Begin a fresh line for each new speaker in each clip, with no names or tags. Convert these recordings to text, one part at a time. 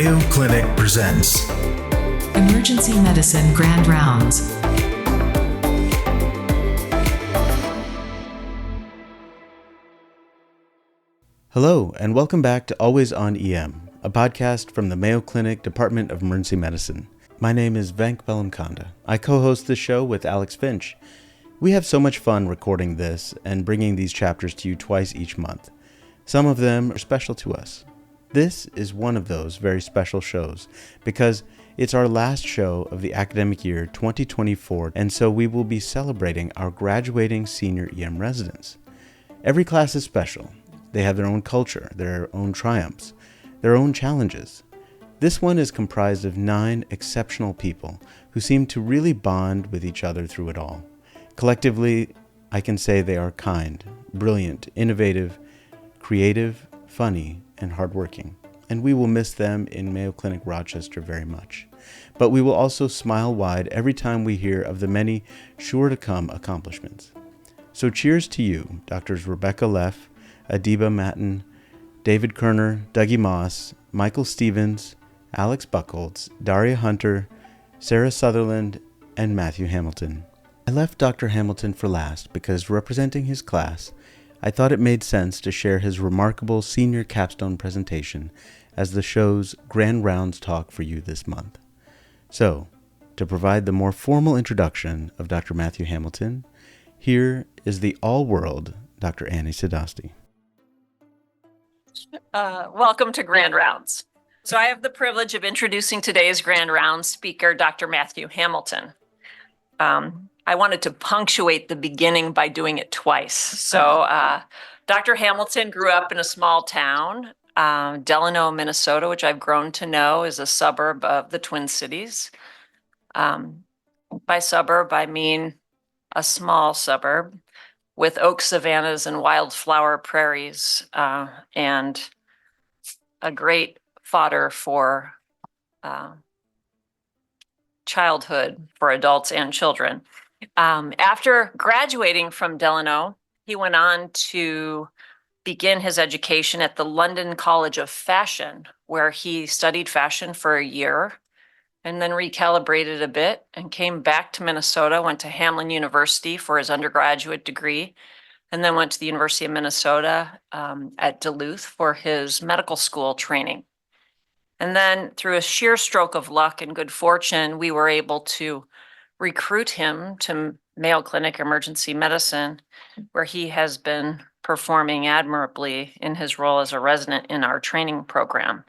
Mayo Clinic presents
Emergency Medicine Grand Rounds.
Hello, and welcome back to Always on EM, a podcast from the Mayo Clinic Department of Emergency Medicine. My name is Venk Bellamkonda. I co-host this show with Alex Finch. We have so much fun recording this and bringing these chapters to you twice each month. Some of them are special to us. This is one of those very special shows because it's our last show of the academic year 2024, and so we will be celebrating our graduating senior EM residents. Every class is special. They have their own culture, their own triumphs, their own challenges. This one is comprised of 9 exceptional people who seem to really bond with each other through it all. Collectively, I can say they are kind, brilliant, innovative, creative, funny, and hardworking, and we will miss them in Mayo Clinic Rochester very much. But we will also smile wide every time we hear of the many sure-to-come accomplishments. So cheers to you, Drs. Rebecca Leff, Adiba Matten, David Kerner, Dougie Moss, Michael Stevens, Alex Buchholz, Daria Hunter, Sarah Sutherland, and Matthew Hamilton. I left Dr. Hamilton for last because, representing his class, I thought it made sense to share his remarkable senior capstone presentation as the show's Grand Rounds talk for you this month. So, to provide the more formal introduction of Dr. Matthew Hamilton, here is the all-world Dr. Annie Sadasti.
Welcome to Grand Rounds. So I have the privilege of introducing today's Grand Rounds speaker, Dr. Matthew Hamilton. I wanted to punctuate the beginning by doing it twice. So Dr. Hamilton grew up in a small town, Delano, Minnesota, which I've grown to know is a suburb of the Twin Cities. By suburb, I mean a small suburb with oak savannas and wildflower prairies, and a great fodder for childhood for adults and children. After graduating from Delano, he went on to begin his education at the London College of Fashion, where he studied fashion for a year and then recalibrated a bit and came back to Minnesota, went to Hamline University for his undergraduate degree, and then went to the University of Minnesota at Duluth for his medical school training. And then through a sheer stroke of luck and good fortune, we were able to recruit him to Mayo Clinic Emergency Medicine, where he has been performing admirably in his role as a resident in our training program.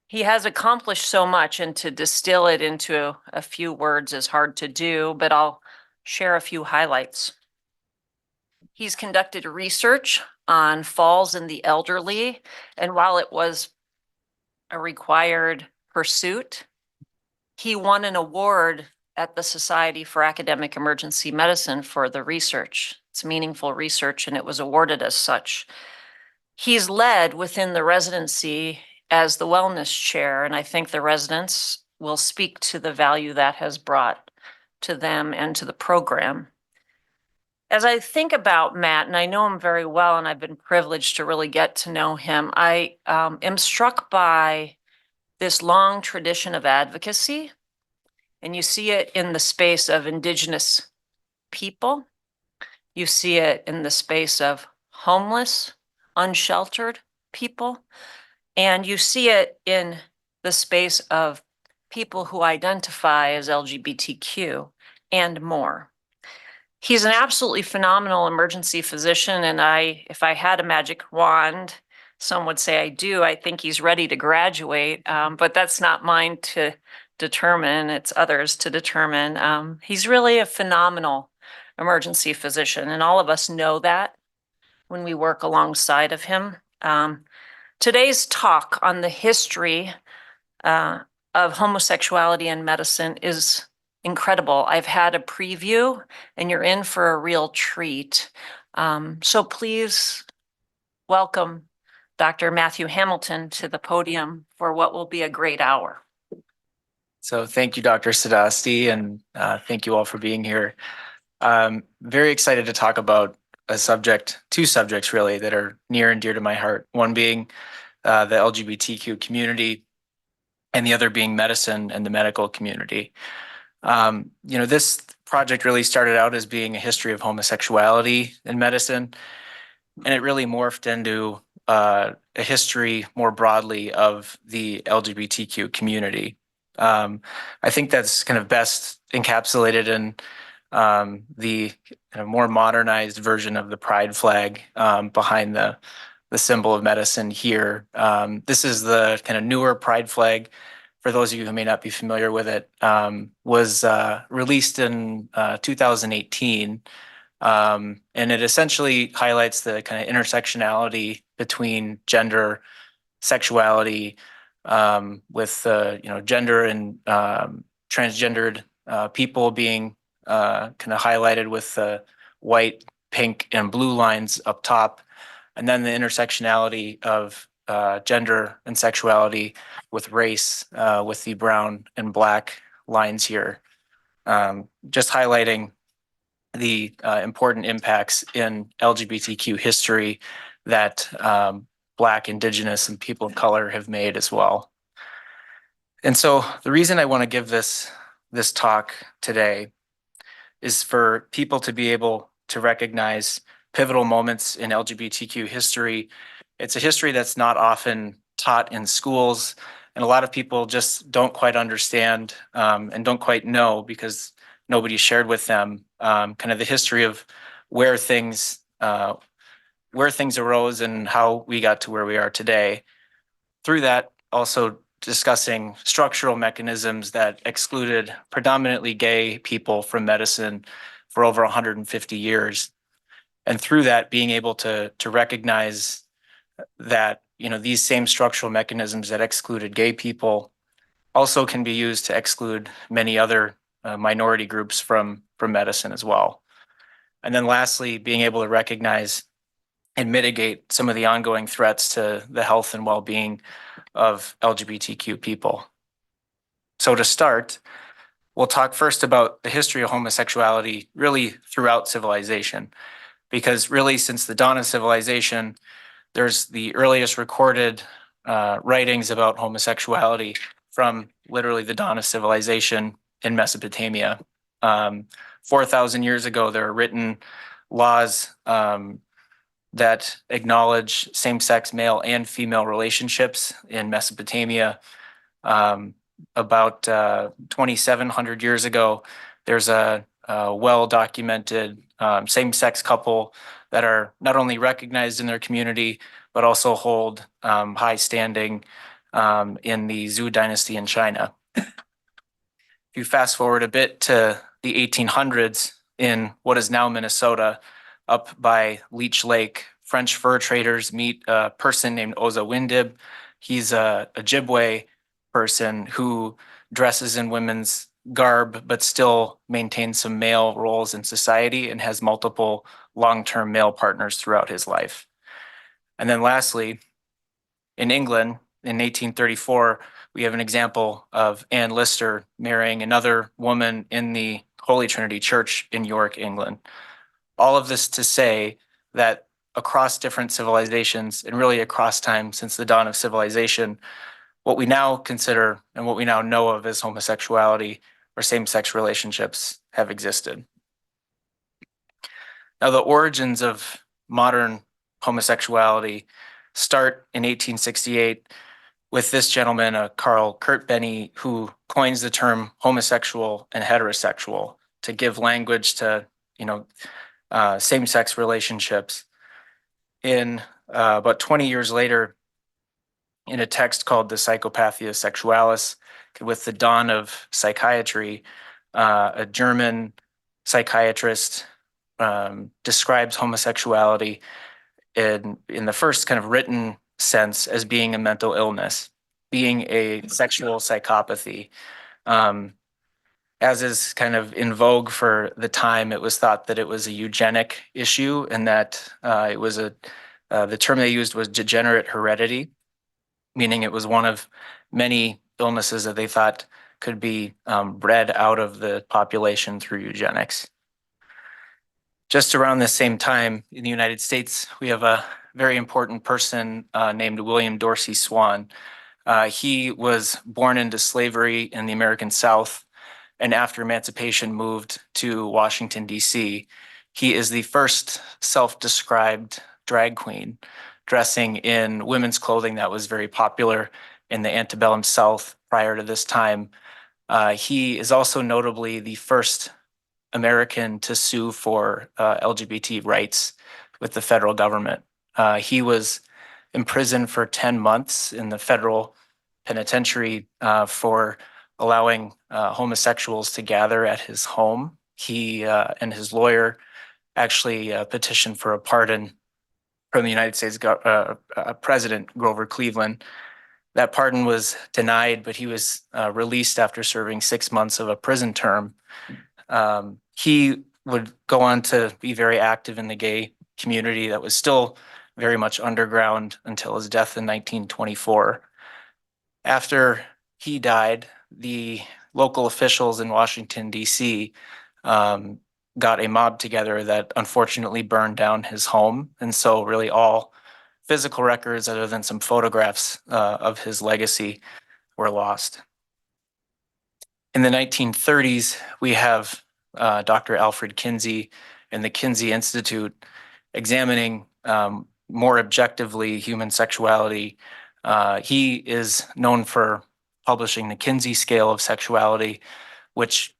He has accomplished so much, and to distill it into a few words is hard to do, but I'll share a few highlights. He's conducted research on falls in the elderly, and while it was a required pursuit, he won an award at the Society for Academic Emergency Medicine for the research. It's meaningful research, and it was awarded as such. He's led within the residency as the wellness chair, and I think the residents will speak to the value that has brought to them and to the program. As I think about Matt, and I know him very well, and I've been privileged to really get to know him, I am struck by this long tradition of advocacy. And you see it in the space of Indigenous people. You see it in the space of homeless, unsheltered people. And you see it in the space of people who identify as LGBTQ and more. He's an absolutely phenomenal emergency physician. And if I had a magic wand, some would say I do. I think he's ready to graduate, but that's not mine to determine, it's others to determine. He's really a phenomenal emergency physician, and all of us know that when we work alongside of him. Today's talk on the history of homosexuality in medicine is incredible. I've had a preview, and you're in for a real treat. So please welcome Dr. Matthew Hamilton to the podium for what will be a great hour.
So thank you, Dr. Sadasti, and thank you all for being here. Very excited to talk about two subjects really that are near and dear to my heart. One being the LGBTQ community, and the other being medicine and the medical community. This project really started out as being a history of homosexuality in medicine, and it really morphed into a history more broadly of the LGBTQ community. I think that's kind of best encapsulated in the kind of more modernized version of the pride flag behind the symbol of medicine here. This is the kind of newer pride flag. For those of you who may not be familiar with it, was released in 2018. And it essentially highlights the kind of intersectionality between gender, sexuality, with gender and transgendered people being kind of highlighted with the white, pink, and blue lines up top, and then the intersectionality of gender and sexuality with race, with the brown and black lines here, just highlighting the important impacts in LGBTQ history that Black, Indigenous, and people of color have made as well. And so the reason I want to give this talk today is for people to be able to recognize pivotal moments in LGBTQ history. It's a history that's not often taught in schools, and a lot of people just don't quite understand and don't quite know because nobody shared with them kind of the history of where things arose and how we got to where we are today. Through that, also discussing structural mechanisms that excluded predominantly gay people from medicine for over 150 years. And through that, being able to recognize that these same structural mechanisms that excluded gay people also can be used to exclude many other minority groups from medicine as well. And then lastly, being able to recognize and mitigate some of the ongoing threats to the health and well-being of LGBTQ people. So to start, we'll talk first about the history of homosexuality really throughout civilization, because really since the dawn of civilization, there's the earliest recorded writings about homosexuality from literally the dawn of civilization in Mesopotamia. 4,000 years ago, there are written laws that acknowledge same-sex male and female relationships in Mesopotamia. About 2,700 years ago, there's a well-documented same-sex couple that are not only recognized in their community, but also hold high standing in the Zhou dynasty in China. If you fast forward a bit to the 1800s in what is now Minnesota, up by Leech Lake, French fur traders meet a person named Oza Windib. He's a Ojibwe person who dresses in women's garb, but still maintains some male roles in society and has multiple long-term male partners throughout his life. And then lastly, in England, in 1834, we have an example of Anne Lister marrying another woman in the Holy Trinity Church in York, England. All of this to say that across different civilizations and really across time since the dawn of civilization, what we now consider and what we now know of as homosexuality or same-sex relationships have existed. Now, the origins of modern homosexuality start in 1868 with this gentleman, Carl Kurt Benny, who coins the term homosexual and heterosexual to give language to, same-sex relationships. In about 20 years later, in a text called the Psychopathia Sexualis, with the dawn of psychiatry, a German psychiatrist describes homosexuality in the first kind of written sense as being a mental illness, being a sexual psychopathy. As is kind of in vogue for the time, it was thought that it was a eugenic issue and that it was the term they used was degenerate heredity, meaning it was one of many illnesses that they thought could be bred out of the population through eugenics. Just around the same time in the United States, we have a very important person named William Dorsey Swann. He was born into slavery in the American South, and after emancipation moved to Washington, D.C. He is the first self-described drag queen, dressing in women's clothing that was very popular in the antebellum South prior to this time. He is also notably the first American to sue for LGBT rights with the federal government. He was imprisoned for 10 months in the federal penitentiary for allowing homosexuals to gather at his home. He and his lawyer actually petitioned for a pardon from the United States President Grover Cleveland. That pardon was denied, but he was released after serving 6 months of a prison term. He would go on to be very active in the gay community that was still very much underground until his death in 1924. After he died, the local officials in Washington, D.C. Got a mob together that unfortunately burned down his home. And so really all physical records other than some photographs of his legacy were lost. In the 1930s, we have Dr. Alfred Kinsey and the Kinsey Institute examining more objectively human sexuality. He is known for publishing the Kinsey scale of sexuality, which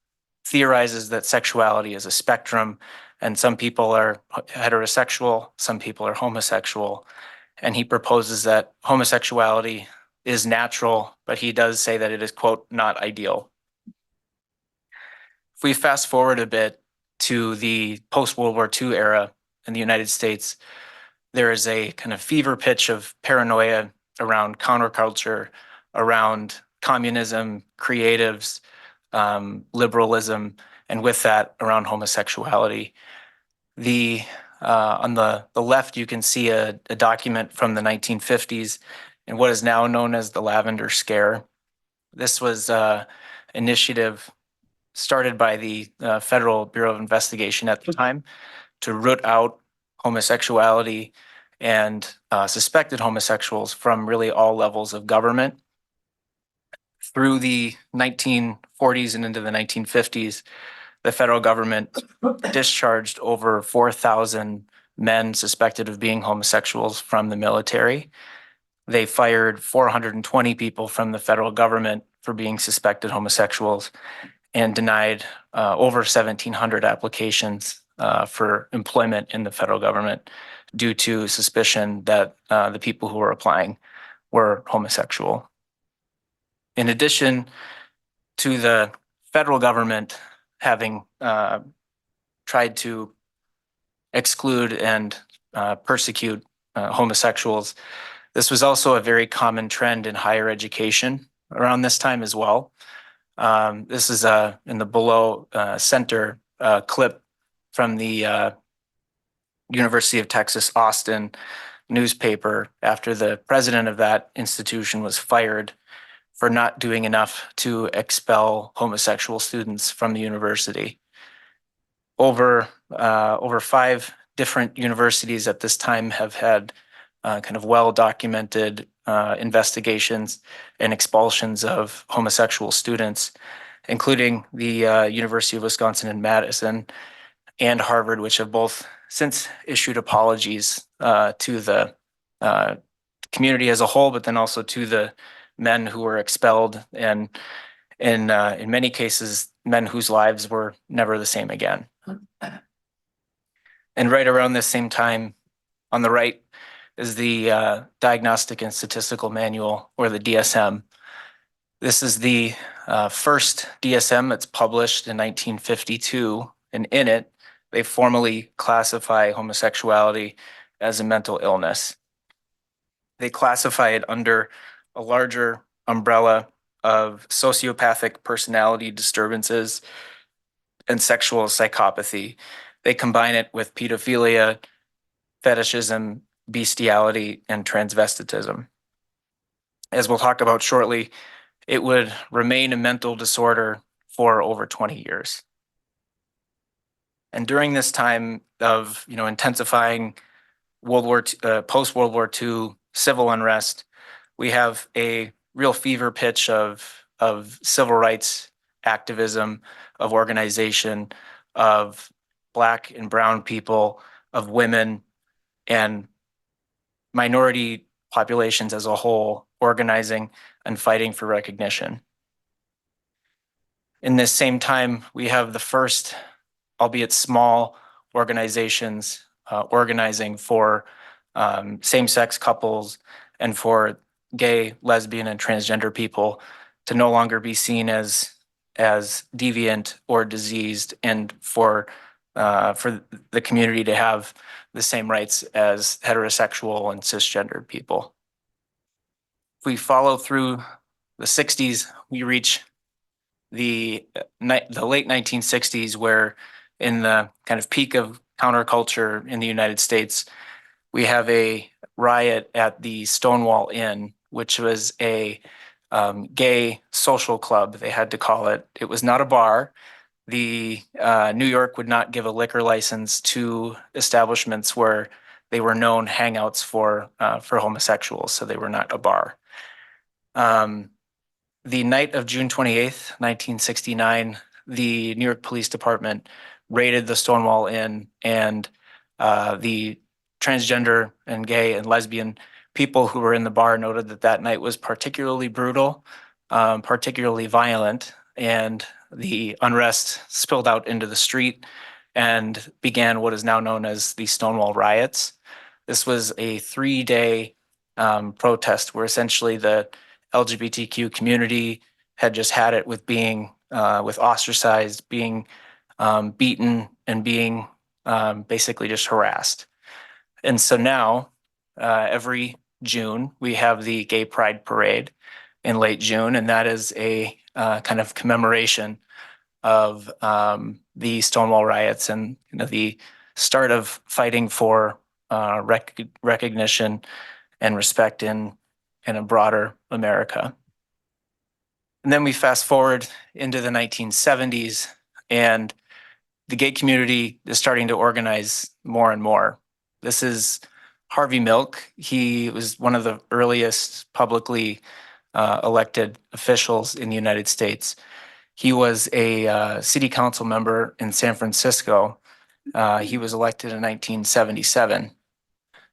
theorizes that sexuality is a spectrum, and some people are heterosexual, some people are homosexual. And he proposes that homosexuality is natural, but he does say that it is, quote, not ideal. If we fast forward a bit to the post-World War II era in the United States, there is a kind of fever pitch of paranoia around counterculture, around communism, creatives, liberalism, and with that, around homosexuality. On the left, you can see a document from the 1950s in what is now known as the Lavender Scare. This was an initiative started by the Federal Bureau of Investigation at the time to root out homosexuality and suspected homosexuals from really all levels of government. Through the 1940s and into the 1950s, the federal government discharged over 4,000 men suspected of being homosexuals from the military. They fired 420 people from the federal government for being suspected homosexuals and denied over 1,700 applications for employment in the federal government due to suspicion that the people who were applying were homosexual. In addition to the federal government having tried to exclude and persecute homosexuals, this was also a very common trend in higher education around this time as well. This is in the below center clip from the University of Texas, Austin newspaper after the president of that institution was fired for not doing enough to expel homosexual students from the university. Over 5 different universities at this time have had kind of well-documented investigations and expulsions of homosexual students, including the University of Wisconsin in Madison and Harvard, which have both since issued apologies to the community as a whole, but then also to the men who were expelled, and in many cases, men whose lives were never the same again. And right around this same time, on the right, is the Diagnostic and Statistical Manual, or the DSM. This is the first DSM that's published in 1952, and in it, they formally classify homosexuality as a mental illness. They classify it under a larger umbrella of sociopathic personality disturbances and sexual psychopathy. They combine it with pedophilia, fetishism, bestiality, and transvestitism. As we'll talk about shortly, it would remain a mental disorder for over 20 years. And during this time of intensifying post-World War II civil unrest, we have a real fever pitch of civil rights activism, of organization, of Black and brown people, of women, and minority populations as a whole organizing and fighting for recognition. In this same time, we have the first, albeit small, organizations organizing for same-sex couples and for gay, lesbian, and transgender people to no longer be seen as deviant or diseased, and for the community to have the same rights as heterosexual and cisgendered people. If we follow through the 60s, we reach the late 1960s, where in the kind of peak of counterculture in the United States, we have a riot at the Stonewall Inn, which was a gay social club, they had to call it. It was not a bar. The New York would not give a liquor license to establishments where they were known hangouts for homosexuals, so they were not a bar. The night of June 28th, 1969, the New York Police Department raided the Stonewall Inn, and the transgender and gay and lesbian people who were in the bar noted that that night was particularly brutal, particularly violent, and the unrest spilled out into the street and began what is now known as the Stonewall riots. This was a 3-day protest where essentially the LGBTQ community had just had it with being with ostracized, being beaten, and being basically just harassed. And so now every June we have the Gay Pride Parade in late June, and that is a kind of commemoration of the Stonewall riots and the start of fighting for recognition and respect in a broader America. And then we fast forward into the 1970s, and the gay community is starting to organize more and more. This is Harvey Milk. He was one of the earliest publicly elected officials in the United States. He was a city council member in San Francisco. He was elected in 1977.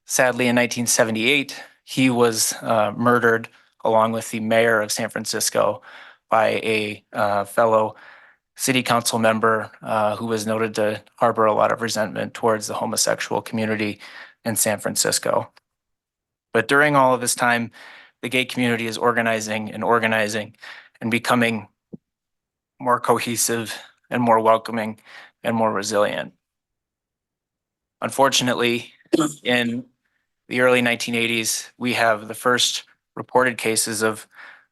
Sadly, in 1978, he was murdered along with the mayor of San Francisco by a fellow city council member who was noted to harbor a lot of resentment towards the homosexual community in San Francisco. But during all of this time, the gay community is organizing and becoming more cohesive and more welcoming and more resilient. Unfortunately, in the early 1980s, we have the first reported cases of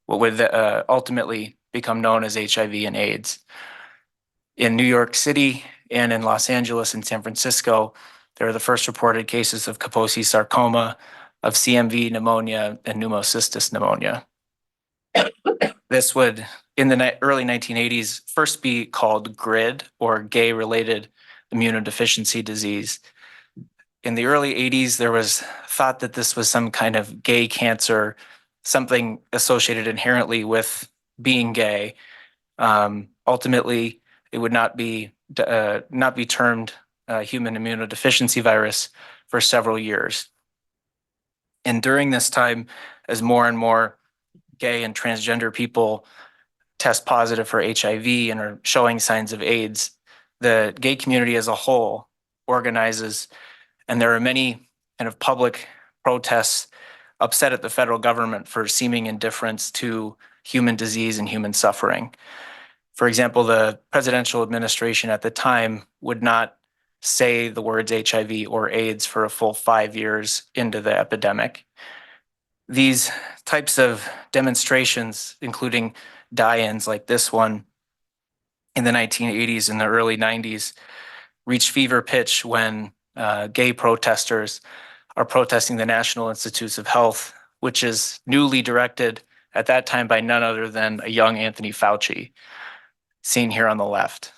what would ultimately become known as HIV and AIDS. In New York City and in Los Angeles and San Francisco, there are the first reported cases of Kaposi sarcoma, of CMV pneumonia, and pneumocystis pneumonia. This would, in the early 1980s, first be called GRID, or gay-related immunodeficiency disease. In the early 80s, there was thought that this was some kind of gay cancer, something associated inherently with being gay. Ultimately, it would not be termed human immunodeficiency virus for several years. And during this time, as more and more gay and transgender people test positive for HIV and are showing signs of AIDS, the gay community as a whole organizes, and there are many kind of public protests upset at the federal government for seeming indifference to human disease and human suffering. For example, the presidential administration at the time would not say the words HIV or AIDS for a full 5 years into the epidemic. These types of demonstrations, including die-ins like this one in the 1980s and the early 90s, reached fever pitch when gay protesters are protesting the National Institutes of Health, which is newly directed at that time by none other than a young Anthony Fauci, seen here on the left.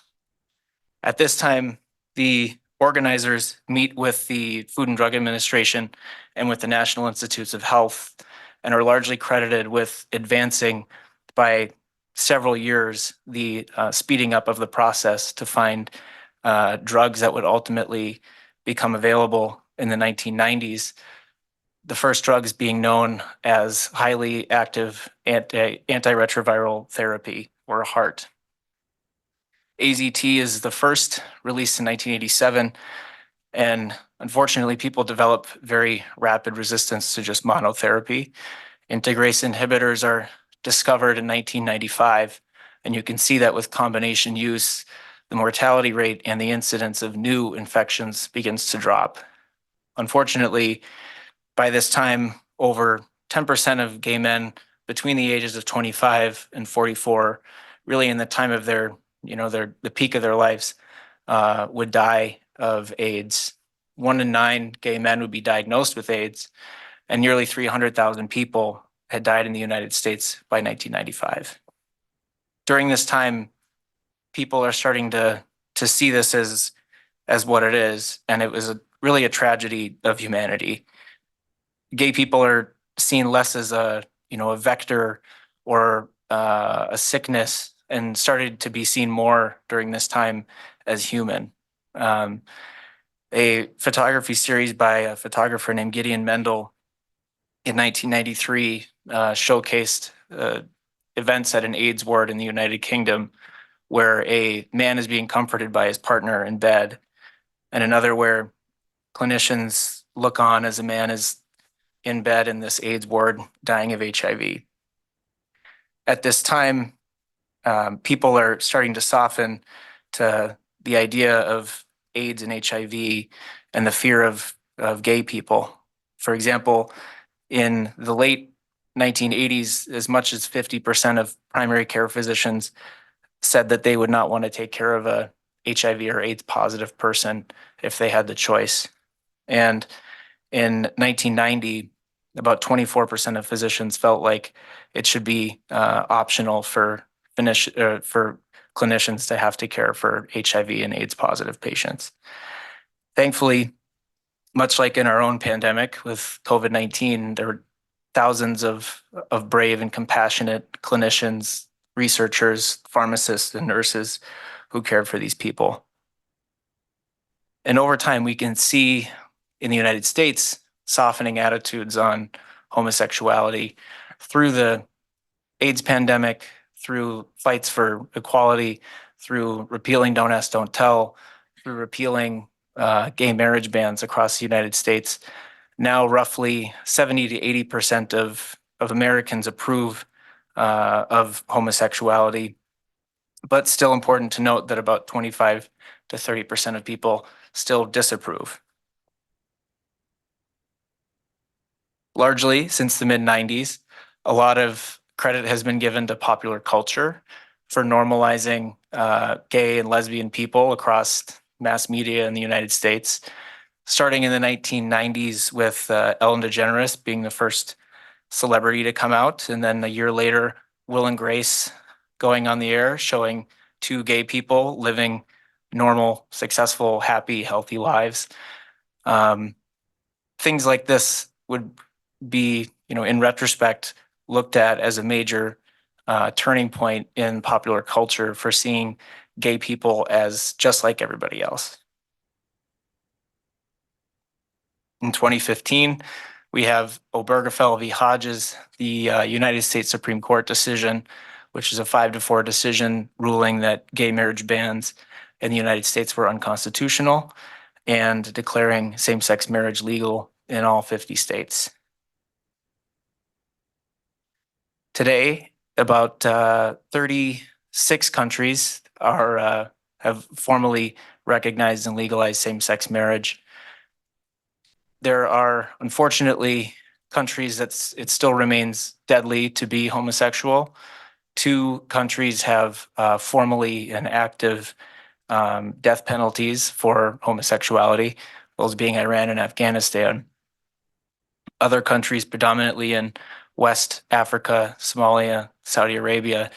At this time, the organizers meet with the Food and Drug Administration and with the National Institutes of Health and are largely credited with advancing by several years the speeding up of the process to find drugs that would ultimately become available in the 1990s. The first drugs being known as highly active antiretroviral therapy, or HART. AZT is the first, released in 1987, and unfortunately, people develop very rapid resistance to just monotherapy. Integrase inhibitors are discovered in 1995, and you can see that with combination use, the mortality rate and the incidence of new infections begins to drop. Unfortunately, by this time, over 10% of gay men between the ages of 25 and 44, really in the time of the peak of their lives, would die of AIDS. 1 in 9 gay men would be diagnosed with AIDS, and nearly 300,000 people had died in the United States by 1995. During this time, people are starting to see this as what it is, and it was really a tragedy of humanity. Gay people are seen less as a vector or a sickness, and started to be seen more during this time as human. A photography series by a photographer named Gideon Mendel in 1993 showcased events at an AIDS ward in the United Kingdom, where a man is being comforted by his partner in bed, and another where clinicians look on as a man is in bed in this AIDS ward dying of HIV. At this time, people are starting to soften to the idea of AIDS and HIV and the fear of gay people. For example, in the late 1980s, as much as 50% of primary care physicians said that they would not want to take care of a HIV or AIDS positive person if they had the choice. And in 1990, about 24% of physicians felt like it should be optional for clinicians to have to care for HIV and AIDS positive patients. Thankfully, much like in our own pandemic with COVID-19, there were thousands of brave and compassionate clinicians, researchers, pharmacists, and nurses who cared for these people. And over time, we can see in the United States softening attitudes on homosexuality through the AIDS pandemic, through fights for equality, through repealing Don't Ask, Don't Tell, through repealing gay marriage bans across the United States. Now, roughly 70 to 80% of Americans approve of homosexuality, but still important to note that about 25 to 30% of people still disapprove. Largely, since the mid-90s, a lot of credit has been given to popular culture for normalizing gay and lesbian people across mass media in the United States, starting in the 1990s with Ellen DeGeneres being the first celebrity to come out, and then a year later, Will and Grace going on the air, showing 2 gay people living normal, successful, happy, healthy lives. Things like this would be, in retrospect, looked at as a major turning point in popular culture for seeing gay people as just like everybody else. In 2015, we have Obergefell v. Hodges, the United States Supreme Court decision, which is a 5-4 decision ruling that gay marriage bans in the United States were unconstitutional and declaring same-sex marriage legal in all 50 states. Today, about 36 countries have formally recognized and legalized same-sex marriage. There are, unfortunately, countries that it still remains deadly to be homosexual. 2 countries have formally and active death penalties for homosexuality, those being Iran and Afghanistan. Other countries, predominantly in West Africa, Somalia, Saudi Arabia,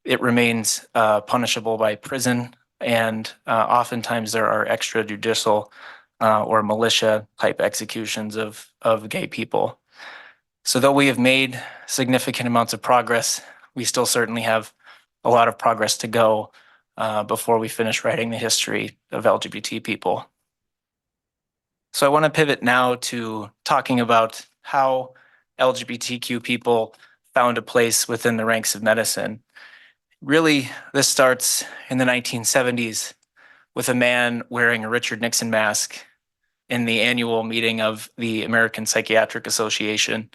it remains punishable by prison, and oftentimes there are extrajudicial or militia type executions of gay people. So though we have made significant amounts of progress, we still certainly have a lot of progress to go before we finish writing the history of LGBT people. So I want to pivot now to talking about how LGBTQ people found a place within the ranks of medicine. Really, this starts in the 1970s with a man wearing a Richard Nixon mask in the annual meeting of the American Psychiatric Association.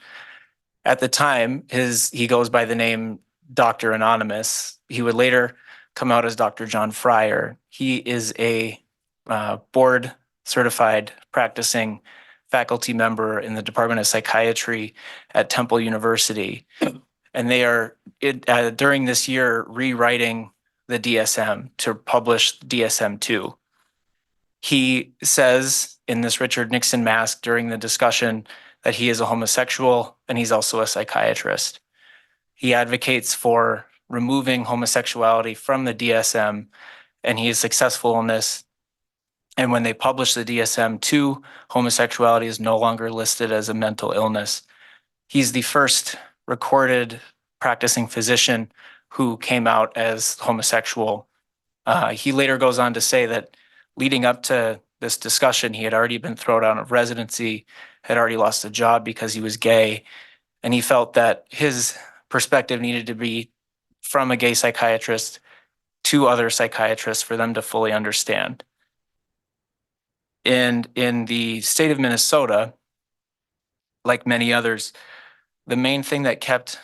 At the time, he goes by the name Dr. Anonymous. He would later come out as Dr. John Fryer. He is a board certified practicing faculty member in the Department of Psychiatry at Temple University. And they are, during this year, rewriting the DSM to publish DSM-2. He says in this Richard Nixon mask during the discussion that he is a homosexual and he's also a psychiatrist. He advocates for removing homosexuality from the DSM, and he is successful in this. And when they publish the DSM-2, homosexuality is no longer listed as a mental illness. He's the first recorded practicing physician who came out as homosexual. He later goes on to say that leading up to this discussion, he had already been thrown out of residency, had already lost a job because he was gay, and he felt that his perspective needed to be from a gay psychiatrist to other psychiatrists for them to fully understand. And in the state of Minnesota, like many others, the main thing that kept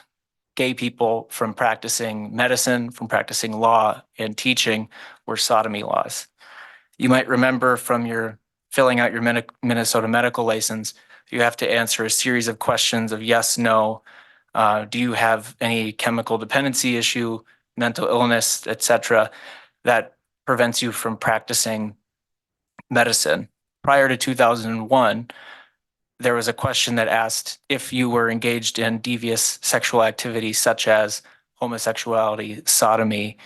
gay people from practicing medicine, from practicing law and teaching were sodomy laws. You might remember from your filling out your Minnesota medical license, you have to answer a series of questions of yes, no. Do you have any chemical dependency issue, mental illness, etc., that prevents you from practicing medicine? Prior to 2001, there was a question that asked if you were engaged in devious sexual activity such as homosexuality, sodomy,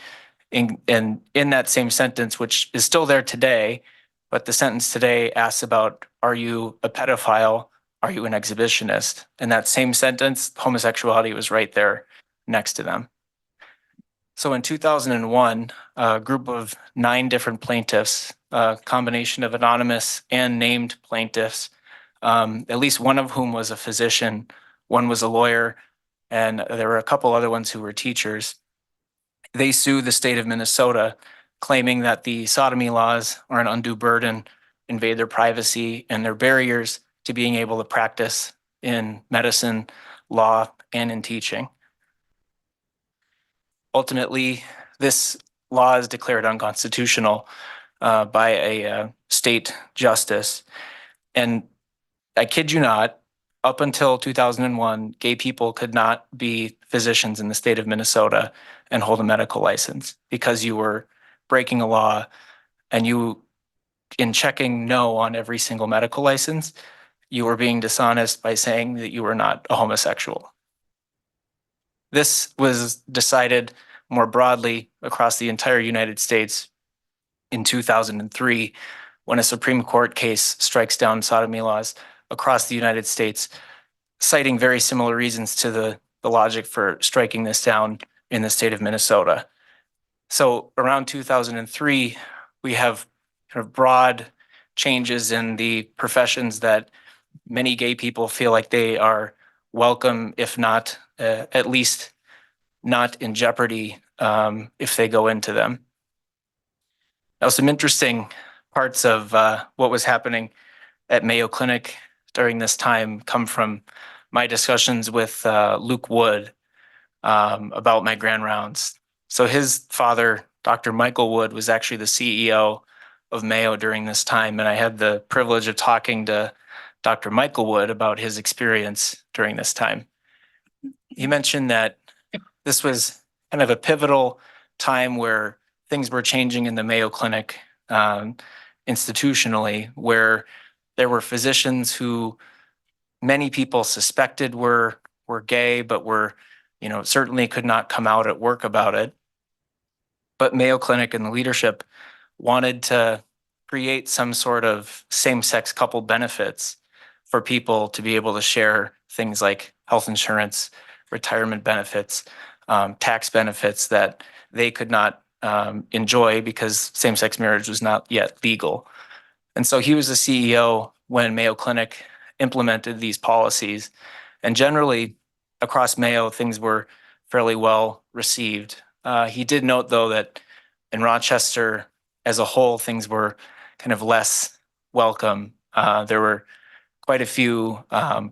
and in that same sentence, which is still there today, but the sentence today asks about, are you a pedophile? Are you an exhibitionist? In that same sentence, homosexuality was right there next to them. So in 2001, a group of 9 different plaintiffs, a combination of anonymous and named plaintiffs, at least one of whom was a physician, one was a lawyer, and there were a couple other ones who were teachers. They sued the state of Minnesota, claiming that the sodomy laws are an undue burden, invade their privacy, and they're barriers to being able to practice in medicine, law, and in teaching. Ultimately, this law is declared unconstitutional by a state justice. And I kid you not, up until 2001, gay people could not be physicians in the state of Minnesota and hold a medical license because you were breaking a law, and you, in checking no on every single medical license, you were being dishonest by saying that you were not a homosexual. This was decided more broadly across the entire United States in 2003 when a Supreme Court case strikes down sodomy laws across the United States, citing very similar reasons to the logic for striking this down in the state of Minnesota. So around 2003, we have kind of broad changes in the professions that many gay people feel like they are welcome, if not at least not in jeopardy if they go into them. Now, some interesting parts of what was happening at Mayo Clinic during this time come from my discussions with Luke Wood about my grand rounds. So his father, Dr. Michael Wood, was actually the CEO of Mayo during this time, and I had the privilege of talking to Dr. Michael Wood about his experience during this time. He mentioned that this was kind of a pivotal time where things were changing in the Mayo Clinic institutionally, where there were physicians who many people suspected were gay, but were, certainly could not come out at work about it. But Mayo Clinic and the leadership wanted to create some sort of same-sex couple benefits for people to be able to share things like health insurance, retirement benefits, tax benefits that they could not enjoy because same-sex marriage was not yet legal. And so he was the CEO when Mayo Clinic implemented these policies. And generally, across Mayo, things were fairly well received. He did note, though, that in Rochester as a whole, things were kind of less welcome. There were quite a few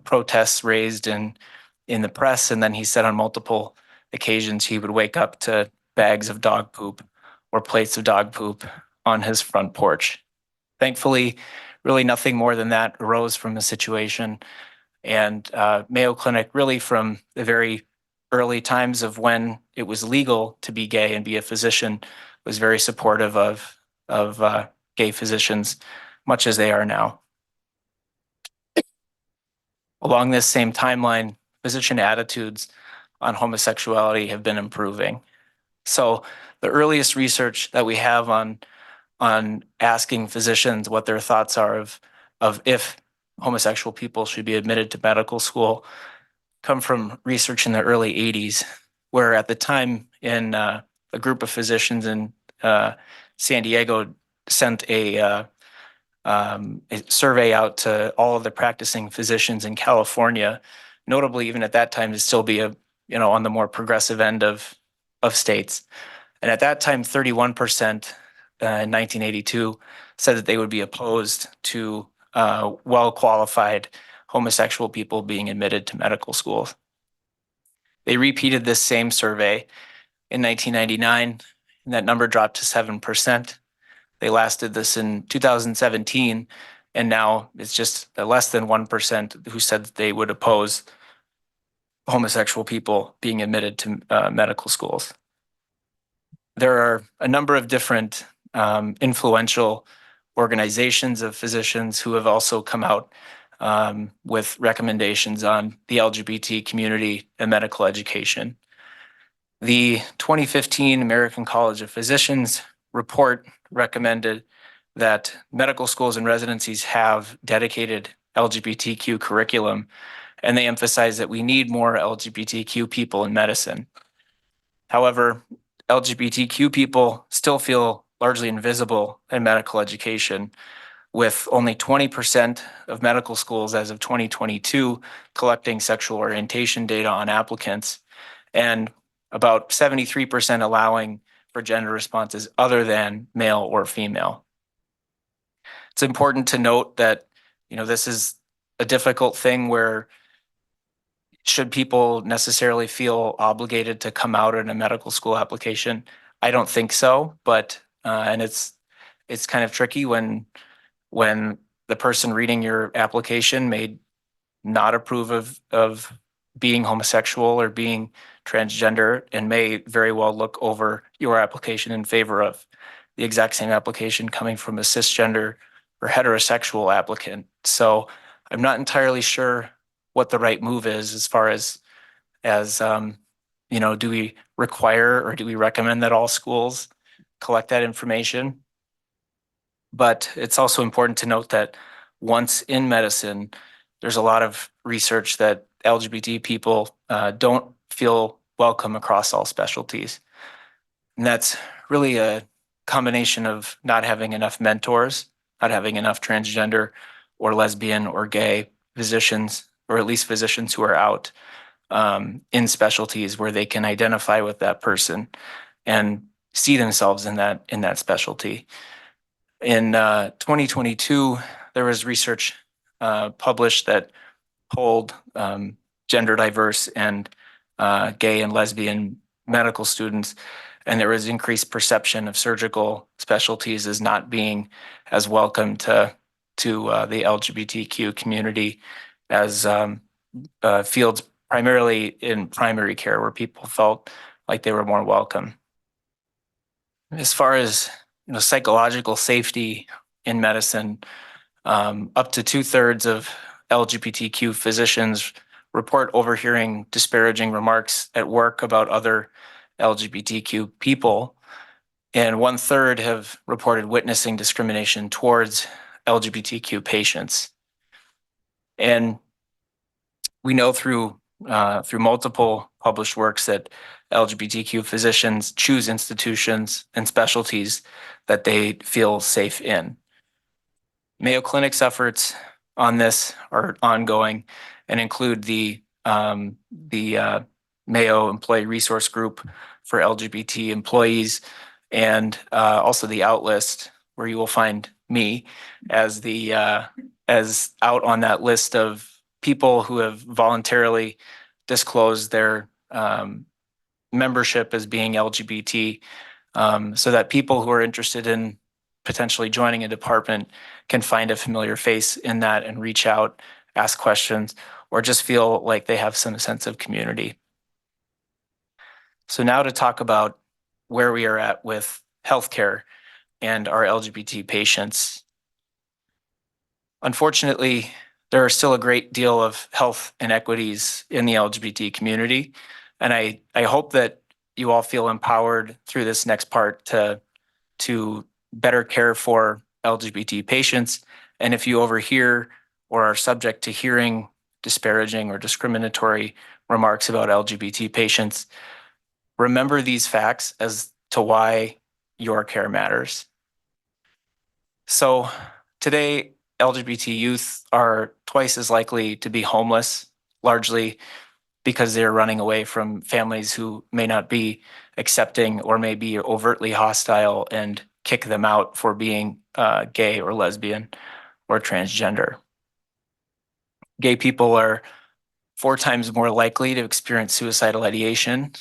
protests raised in the press, and then he said on multiple occasions he would wake up to bags of dog poop or plates of dog poop on his front porch. Thankfully, really nothing more than that arose from the situation. And Mayo Clinic, really from the very early times of when it was legal to be gay and be a physician, was very supportive of gay physicians, much as they are now. Along this same timeline, physician attitudes on homosexuality have been improving. So the earliest research that we have on asking physicians what their thoughts are of if homosexual people should be admitted to medical school come from research in the early 80s, where at the time a group of physicians in San Diego sent a survey out to all of the practicing physicians in California, notably even at that time to still be on the more progressive end of states. And at that time, 31% in 1982 said that they would be opposed to well-qualified homosexual people being admitted to medical schools. They repeated this same survey in 1999, and that number dropped to 7%. They lasted this in 2017, and now it's just less than 1% who said that they would oppose homosexual people being admitted to medical schools. There are a number of different influential organizations of physicians who have also come out with recommendations on the LGBT community and medical education. The 2015 American College of Physicians report recommended that medical schools and residencies have dedicated LGBTQ curriculum, and they emphasize that we need more LGBTQ people in medicine. However, LGBTQ people still feel largely invisible in medical education, with only 20% of medical schools as of 2022 collecting sexual orientation data on applicants, and about 73% allowing for gender responses other than male or female. It's important to note that, this is a difficult thing where should people necessarily feel obligated to come out in a medical school application? I don't think so, but and it's kind of tricky when the person reading your application may not approve of being homosexual or being transgender and may very well look over your application in favor of the exact same application coming from a cisgender or heterosexual applicant. So I'm not entirely sure what the right move is as far as do we require or do we recommend that all schools collect that information? But it's also important to note that once in medicine, there's a lot of research that LGBT people don't feel welcome across all specialties. And that's really a combination of not having enough mentors, not having enough transgender or lesbian or gay physicians, or at least physicians who are out in specialties where they can identify with that person and see themselves in that specialty. In 2022, there was research published that polled gender diverse and gay and lesbian medical students, and there was increased perception of surgical specialties as not being as welcome to the LGBTQ community as fields primarily in primary care where people felt like they were more welcome. As far as psychological safety in medicine, up to 2/3 of LGBTQ physicians report overhearing disparaging remarks at work about other LGBTQ people, and 1/3 have reported witnessing discrimination towards LGBTQ patients. And we know through multiple published works that LGBTQ physicians choose institutions and specialties that they feel safe in. Mayo Clinic's efforts on this are ongoing and include the Mayo Employee Resource Group for LGBT employees, and also the Outlist, where you will find me as as out on that list of people who have voluntarily disclosed their membership as being LGBT, so that people who are interested in potentially joining a department can find a familiar face in that and reach out, ask questions, or just feel like they have some sense of community. So now to talk about where we are at with healthcare and our LGBT patients. Unfortunately, there are still a great deal of health inequities in the LGBT community. And I hope that you all feel empowered through this next part to better care for LGBT patients. And if you overhear or are subject to hearing disparaging or discriminatory remarks about LGBT patients, remember these facts as to why your care matters. So today, LGBT youth are twice as likely to be homeless, largely because they're running away from families who may not be accepting or may be overtly hostile and kick them out for being gay or lesbian or transgender. Gay people are 4 times more likely to experience suicidal ideation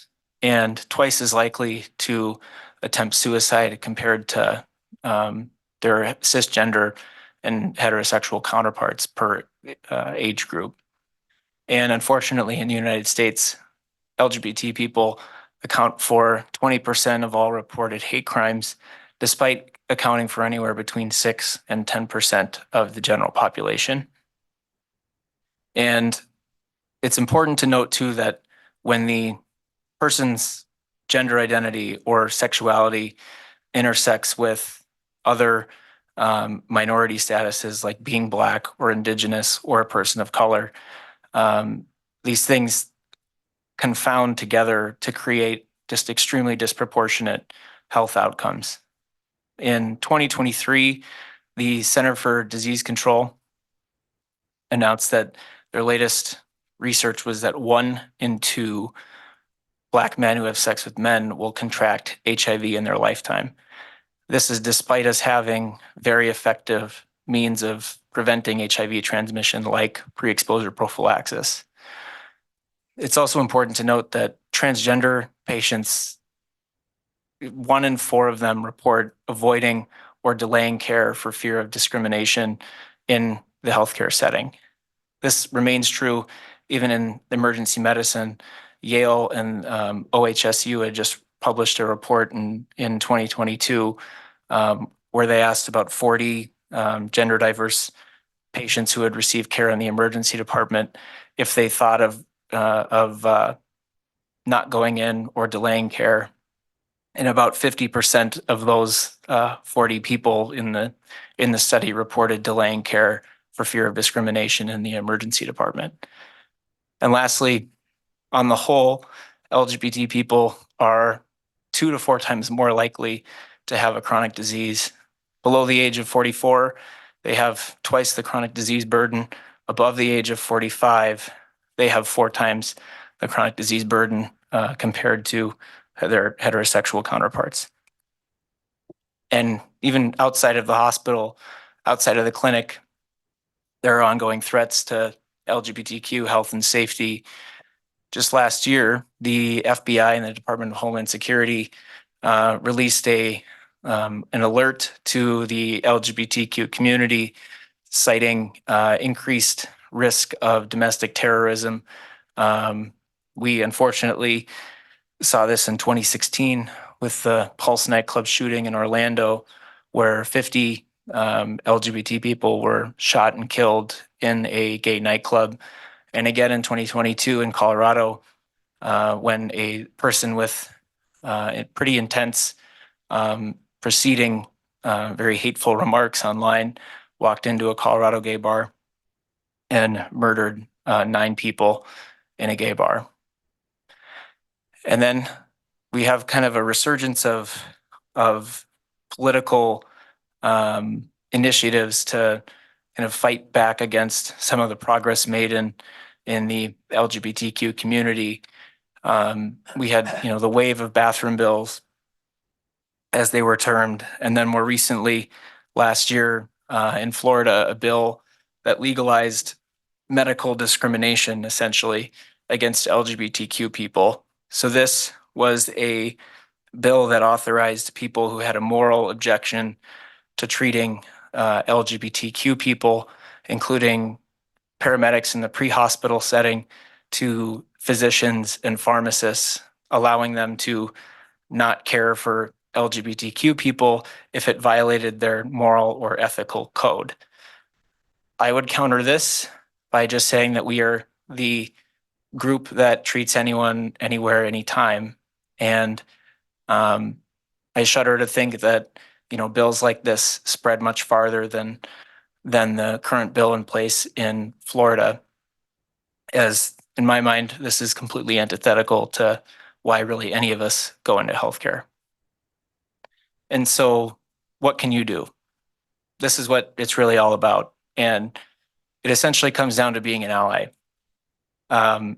and twice as likely to attempt suicide compared to their cisgender and heterosexual counterparts per age group. And unfortunately, in the United States, LGBT people account for 20% of all reported hate crimes, despite accounting for anywhere between 6 and 10% of the general population. And it's important to note too that when the person's gender identity or sexuality intersects with other minority statuses like being Black or Indigenous or a person of color, these things confound together to create just extremely disproportionate health outcomes. In 2023, the Center for Disease Control announced that their latest research was that 1 in 2 Black men who have sex with men will contract HIV in their lifetime. This is despite us having very effective means of preventing HIV transmission like pre-exposure prophylaxis. It's also important to note that transgender patients, 1 in 4 of them report avoiding or delaying care for fear of discrimination in the healthcare setting. This remains true even in emergency medicine. Yale and OHSU had just published a report in 2022 where they asked about 40 gender diverse patients who had received care in the emergency department if they thought of not going in or delaying care. And about 50% of those 40 people in the study reported delaying care for fear of discrimination in the emergency department. And lastly, on the whole, LGBT people are 2 to 4 times more likely to have a chronic disease. Below the age of 44, they have twice the chronic disease burden. Above the age of 45, they have 4 times the chronic disease burden compared to their heterosexual counterparts. And even outside of the hospital, outside of the clinic, there are ongoing threats to LGBTQ health and safety. Just last year, the FBI and the Department of Homeland Security released an alert to the LGBTQ community, citing increased risk of domestic terrorism. We unfortunately saw this in 2016 with the Pulse nightclub shooting in Orlando, where 50 LGBT people were shot and killed in a gay nightclub. And again in 2022 in Colorado, when a person with pretty intense preceding very hateful remarks online walked into a Colorado gay bar and murdered 9 people in a gay bar. And then we have kind of a resurgence of political initiatives to kind of fight back against some of the progress made in the LGBTQ community. We had, the wave of bathroom bills, as they were termed, and then more recently, last year in Florida, a bill that legalized medical discrimination, essentially, against LGBTQ people. So this was a bill that authorized people who had a moral objection to treating LGBTQ people, including paramedics in the pre-hospital setting, to physicians and pharmacists, allowing them to not care for LGBTQ people if it violated their moral or ethical code. I would counter this by just saying that we are the group that treats anyone, anywhere, anytime. And I shudder to think that, bills like this spread much farther than the current bill in place in Florida, as in my mind, this is completely antithetical to why really any of us go into healthcare. And so what can you do? This is what it's really all about. And it essentially comes down to being an ally.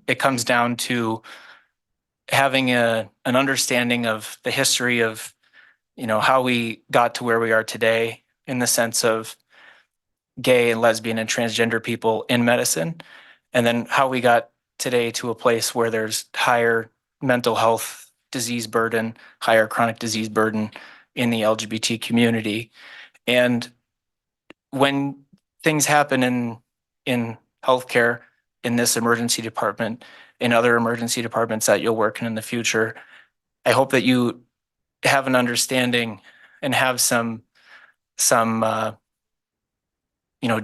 It comes down to having an understanding of the history of, how we got to where we are today in the sense of gay and lesbian and transgender people in medicine, and then how we got today to a place where there's higher mental health disease burden, higher chronic disease burden in the LGBT community. And when things happen in healthcare, in this emergency department, in other emergency departments that you'll work in the future, I hope that you have an understanding and have some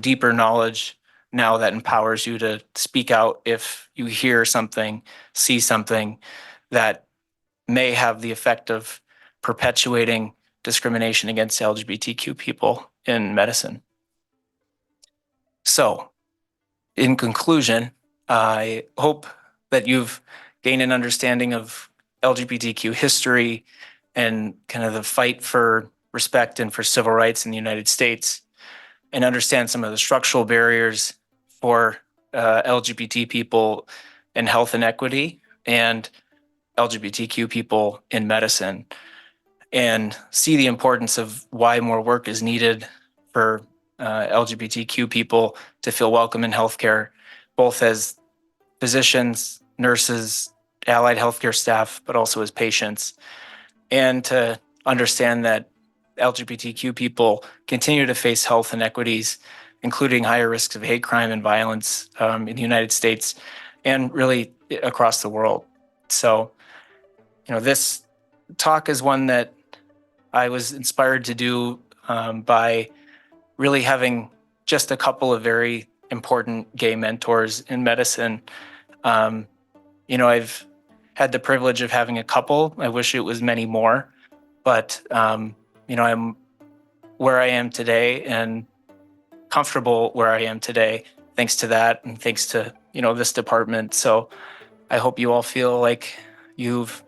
deeper knowledge now that empowers you to speak out if you hear something, see something that may have the effect of perpetuating discrimination against LGBTQ people in medicine. So, in conclusion, I hope that you've gained an understanding of LGBTQ history and kind of the fight for respect and for civil rights in the United States, and understand some of the structural barriers for LGBT people in health inequity and LGBTQ people in medicine, and see the importance of why more work is needed for LGBTQ people to feel welcome in healthcare, both as physicians, nurses, allied healthcare staff, but also as patients, and to understand that LGBTQ people continue to face health inequities, including higher risks of hate crime and violence in the United States and really across the world. So, this talk is one that I was inspired to do by really having just a couple of very important gay mentors in medicine. I've had the privilege of having a couple. I wish it was many more, but I'm where I am today and comfortable where I am today, thanks to that and thanks to, this department. So I hope you all feel like you've,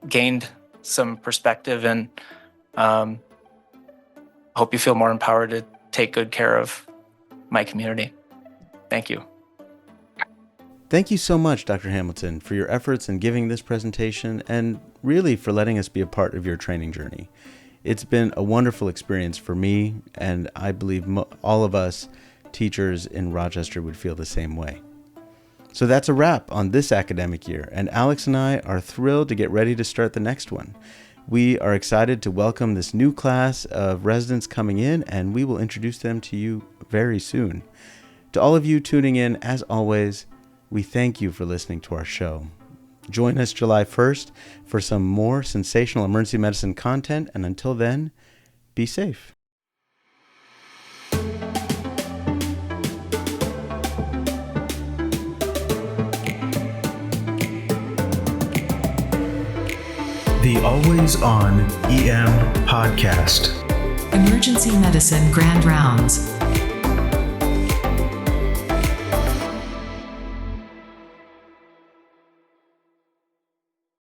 gained some perspective, and hope you feel more empowered to take good care of my community. Thank you.
Thank you so much, Dr. Hamilton, for your efforts in giving this presentation and really for letting us be a part of your training journey. It's been a wonderful experience for me, and I believe all of us teachers in Rochester would feel the same way. So that's a wrap on this academic year, and Alex and I are thrilled to get ready to start the next one. We are excited to welcome this new class of residents coming in, and we will introduce them to you very soon. To all of you tuning in, as always, we thank you for listening to our show. Join us July 1st for some more sensational emergency medicine content, and until then, be safe.
The Always On EM Podcast.
Emergency Medicine Grand Rounds.